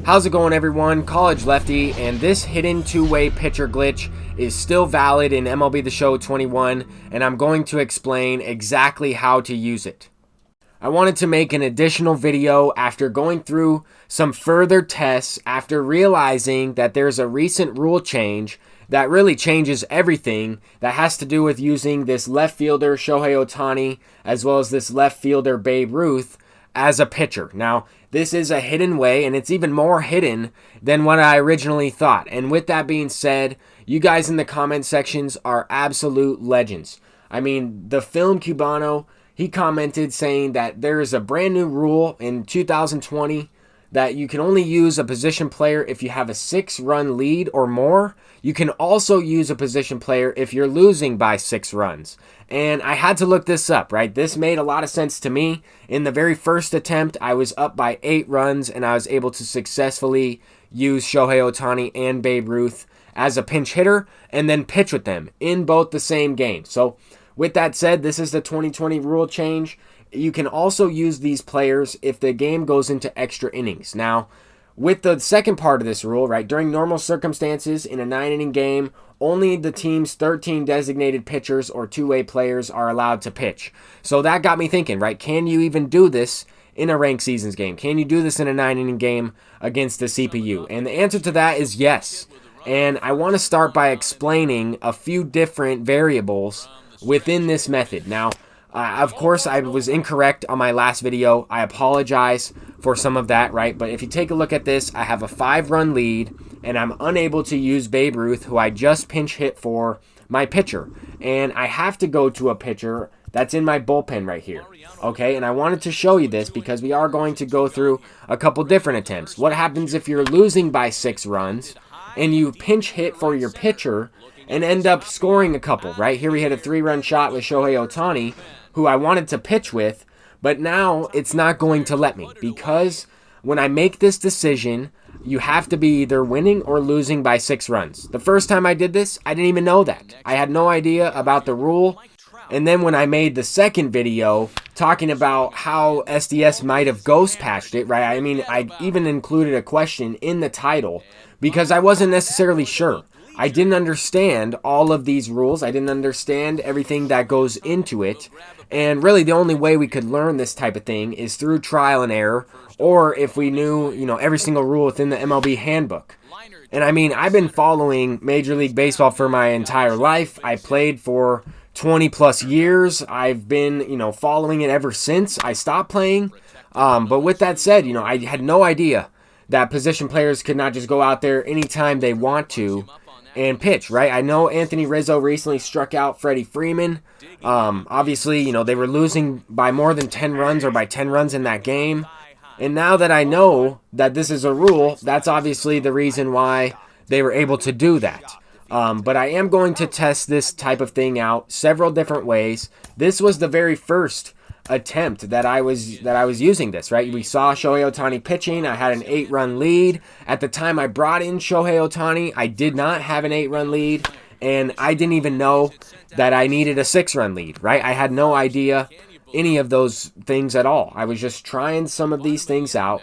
How's it going, everyone? College Lefty, and this hidden two-way pitcher glitch is still valid in MLB The Show 21, and I'm going to explain exactly how to use it. I wanted to make an additional video after going through some further tests after realizing that there's a recent rule change that really changes everything that has to do with using this left fielder Shohei Ohtani as well as this left fielder Babe Ruth as a pitcher. Now, this is a hidden way, and it's even more hidden than what I originally thought. And with that being said, you guys in the comment sections are absolute legends. I mean, the Film Cubano, he commented saying that there is a brand new rule in 2020 that you can only use a position player if you have a 6-run lead or more. You can also use a position player if you're losing by 6 runs. And I had to look this up, right? This made a lot of sense to me. In the very first attempt, I was up by 8 runs, and I was able to successfully use Shohei Ohtani and Babe Ruth as a pinch hitter and then pitch with them in both the same game. So with that said, this is the 2020 rule change. You can also use these players if the game goes into extra innings. Now, with the second part of this rule, right, during normal circumstances in a 9-inning game, only the team's 13 designated pitchers or two-way players are allowed to pitch. So that got me thinking, right, can you even do this in a ranked seasons game? Can you do this in a 9-inning game against the CPU? And the answer to that is yes. And I want to start by explaining a few different variables within this method. Now, of course, I was incorrect on my last video. I apologize for some of that, right? But if you take a look at this, I have a 5-run lead, and I'm unable to use Babe Ruth, who I just pinch hit for my pitcher. And I have to go to a pitcher that's in my bullpen right here, okay? And I wanted to show you this because we are going to go through a couple different attempts. What happens if you're losing by 6 runs and you pinch hit for your pitcher and end up scoring a couple, right? Here we hit a 3-run shot with Shohei Ohtani, who I wanted to pitch with, but now it's not going to let me because when I make this decision, you have to be either winning or losing by 6 runs. The first time I did this, I didn't even know that. I had no idea about the rule. And then when I made the second video talking about how SDS might have ghost patched it, right? I mean, I even included a question in the title because I wasn't necessarily sure. I didn't understand all of these rules. I didn't understand everything that goes into it. And really the only way we could learn this type of thing is through trial and error, or if we knew, every single rule within the MLB handbook. And I mean, I've been following Major League Baseball for my entire life. I played for 20 plus years. I've been, following it ever since I stopped playing. But with that said, I had no idea that position players could not just go out there anytime they want to and pitch, right? I know Anthony Rizzo recently struck out Freddie Freeman. Obviously, they were losing by more than 10 runs or by 10 runs in that game. And now that I know that this is a rule, that's obviously the reason why they were able to do that. But I am going to test this type of thing out several different ways. This was the very first attempt that I was using this, right? We saw Shohei Ohtani pitching. I had an 8-run lead. At the time I brought in Shohei Ohtani, I did not have an 8-run lead, and I didn't even know that I needed a 6-run lead, right? I had no idea any of those things at all. I was just trying some of these things out,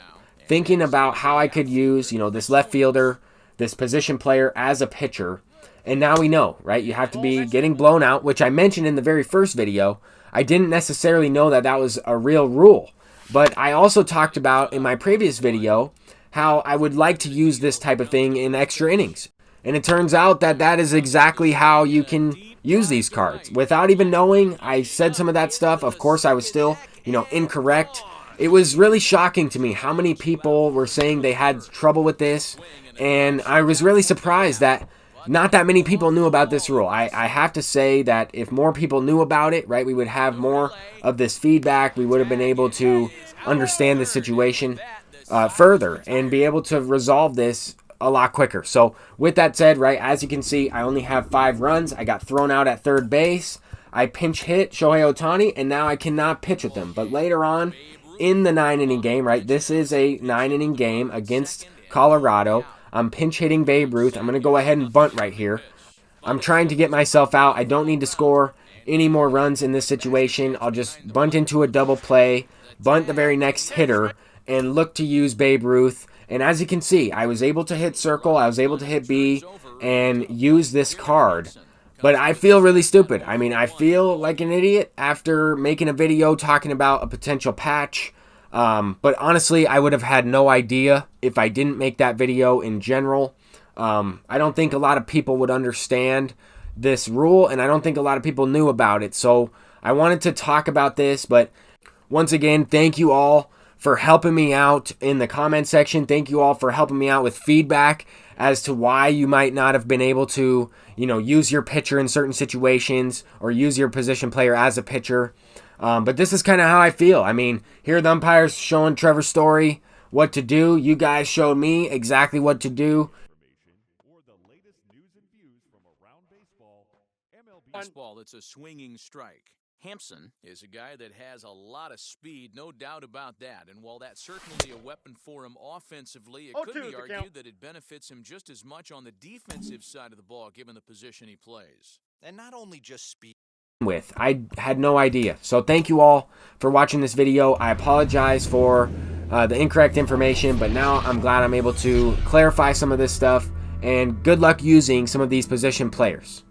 thinking about how I could use, this left fielder, this position player as a pitcher. And now we know, right? You have to be getting blown out, which I mentioned in the very first video. I didn't necessarily know that that was a real rule. But I also talked about in my previous video how I would like to use this type of thing in extra innings. And it turns out that that is exactly how you can use these cards. Without even knowing, I said some of that stuff. Of course, I was still, incorrect. It was really shocking to me how many people were saying they had trouble with this. And I was really surprised that not that many people knew about this rule. I have to say that if more people knew about it, right, we would have more of this feedback. We would have been able to understand the situation further and be able to resolve this a lot quicker. So with that said, right, as you can see, I only have 5 runs. I got thrown out at third base. I pinch hit Shohei Ohtani, and now I cannot pitch with him. But later on in the 9-inning game, right, this is a 9-inning game against Colorado. I'm pinch hitting Babe Ruth. I'm going to go ahead and bunt right here. I'm trying to get myself out. I don't need to score any more runs in this situation. I'll just bunt into a double play, bunt the very next hitter, and look to use Babe Ruth. And as you can see, I was able to hit circle, I was able to hit B, and use this card. But I feel really stupid. I mean, I feel like an idiot after making a video talking about a potential patch. But honestly, I would have had no idea if I didn't make that video in general. I don't think a lot of people would understand this rule, and I don't think a lot of people knew about it. So I wanted to talk about this, but once again, thank you all for helping me out in the comment section. Thank you all for helping me out with feedback as to why you might not have been able to, use your pitcher in certain situations or use your position player as a pitcher. But this is kind of how I feel. I mean, here are the umpires showing Trevor Story what to do. You guys showed me exactly what to do. Baseball, it's a swinging strike. Hampson is a guy that has a lot of speed, no doubt about that. And while that's certainly a weapon for him offensively, it could be argued that it benefits him just as much on the defensive side of the ball, given the position he plays. And not only just speed. I had no idea. So thank you all for watching this video. I apologize for the incorrect information, but now I'm glad I'm able to clarify some of this stuff. And good luck using some of these position players.